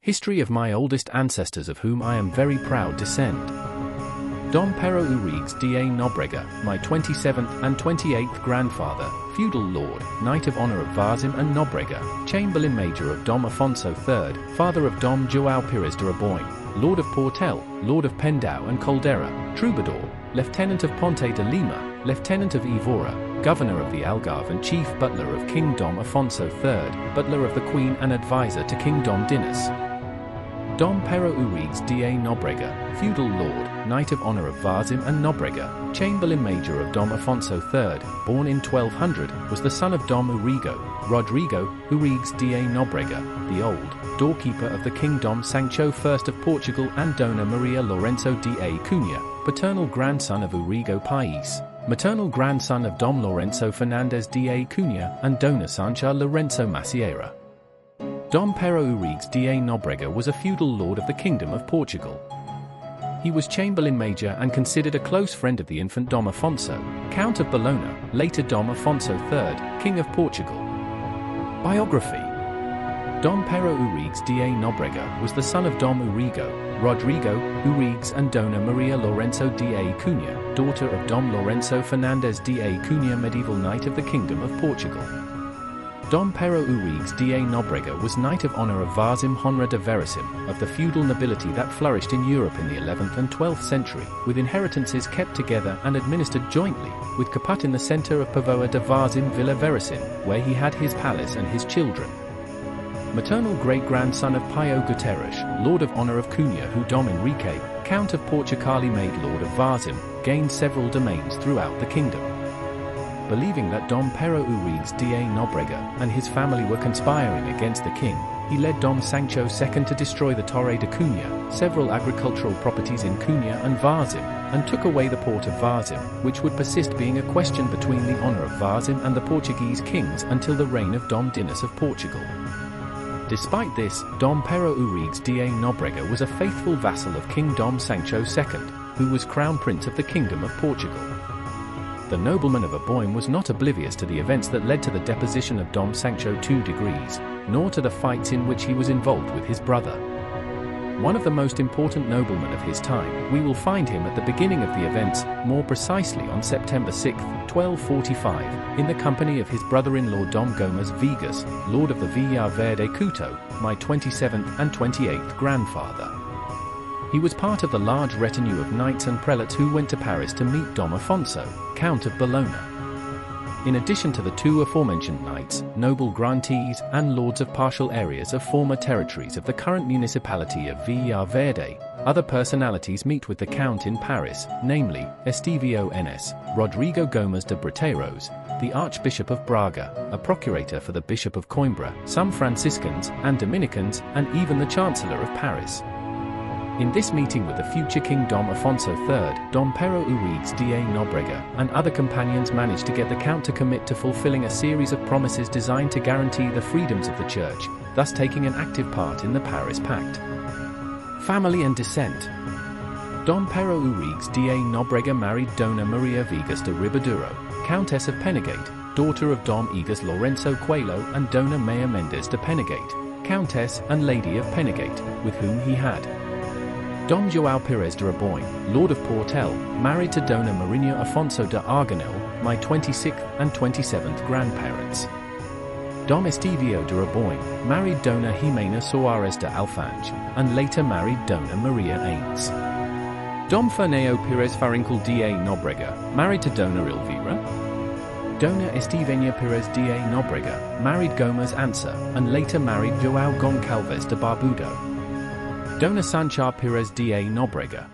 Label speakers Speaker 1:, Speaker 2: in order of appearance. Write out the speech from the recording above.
Speaker 1: History of my oldest ancestors of whom I am very proud descend. Dom Pero Ourigues da Nóbrega, my 27th and 28th grandfather, feudal lord, knight of honor of Varzim and Nóbrega, Chamberlain-Major of Dom Afonso III, father of Dom João Pires de Raboin, lord of Portel, lord of Pendau and Caldera, troubadour, lieutenant of Ponte de Lima, lieutenant of Evora, governor of the Algarve and chief butler of King Dom Afonso III, butler of the Queen and advisor to King Dom Dinis. Dom Pero Ourigues da Nóbrega, feudal lord, knight of honor of Varzim and Nóbrega, Chamberlain-Major of Dom Afonso III, born in 1200, was the son of Dom Rodrigo Ourigues da Nóbrega, the old, doorkeeper of the King Dom Sancho I of Portugal and Dona Maria Lourenço da Cunha, paternal grandson of Ourigo País, maternal grandson of Dom Lourenço Fernandes da Cunha and Dona Sancha Lourenço Macieira. Dom Pero Ourigues da Nóbrega was a feudal lord of the Kingdom of Portugal. He was Chamberlain-Major and considered a close friend of the infant Dom Afonso, Count of Bologna, later Dom Afonso III, King of Portugal. Biography. Dom Pero Ourigues da Nóbrega was the son of Dom Rodrigo Ourigues and Dona Maria Lourenço da Cunha, daughter of Dom Lourenço Fernandes da Cunha, medieval knight of the Kingdom of Portugal. Dom Pero Ourigues da Nóbrega was Knight of Honor of Varzim Honra de Verissim, of the feudal nobility that flourished in Europe in the 11th and 12th century, with inheritances kept together and administered jointly, with Caput in the centre of Pavoa de Varzim Villa Verissim, where he had his palace and his children. Maternal great-grandson of Pio Guterres, Lord of Honor of Cunha, who Dom Enrique, Count of Portucali made Lord of Varzim, gained several domains throughout the kingdom. Believing that Dom Pero Ourigues da Nóbrega and his family were conspiring against the king, he led Dom Sancho II to destroy the Torre de Cunha, several agricultural properties in Cunha and Varzim, and took away the port of Varzim, which would persist being a question between the honor of Varzim and the Portuguese kings until the reign of Dom Dinis of Portugal. Despite this, Dom Pero Ourigues da Nóbrega was a faithful vassal of King Dom Sancho II, who was Crown Prince of the Kingdom of Portugal. The nobleman of Aboyne was not oblivious to the events that led to the deposition of Dom Sancho II, nor to the fights in which he was involved with his brother. One of the most important noblemen of his time, we will find him at the beginning of the events, more precisely on September 6, 1245, in the company of his brother-in-law Dom Gomes Vigas, Lord of the Villa Verde Couto, my 27th and 28th grandfather. He was part of the large retinue of knights and prelates who went to Paris to meet Dom Afonso, Count of Bologna. In addition to the two aforementioned knights, noble grantees, and lords of partial areas of former territories of the current municipality of Villa Verde, other personalities meet with the Count in Paris, namely, Estevão Enes, Rodrigo Gomes de Breteiros, the Archbishop of Braga, a procurator for the Bishop of Coimbra, some Franciscans and Dominicans, and even the Chancellor of Paris. In this meeting with the future King Dom Afonso III, Dom Pero Ourigues da Nóbrega and other companions managed to get the Count to commit to fulfilling a series of promises designed to guarantee the freedoms of the Church, thus taking an active part in the Paris Pact. Family and descent. Dom Pero Ourigues da Nóbrega married Dona Maria Vigas de Ribaduro, Countess of Penegate, daughter of Dom Egas Lourenço Coelho and Dona Maya Mendes de Penegate, Countess and Lady of Penegate, with whom he had Dom João Pires de Raboin, Lord of Portel, married to Dona Marinha Afonso de Arganel, my 26th and 27th grandparents. Dom Estevão de Raboin married Dona Jimena Soares de Alfange, and later married Dona Maria Aines. Dom Fernão Pires Farincal da Nóbrega, married to Dona Elvira. Dona Estevania Pires da Nóbrega, married Gomes Ansa, and later married João Goncalves de Barbudo. Dona Sancha Pires da Nóbrega,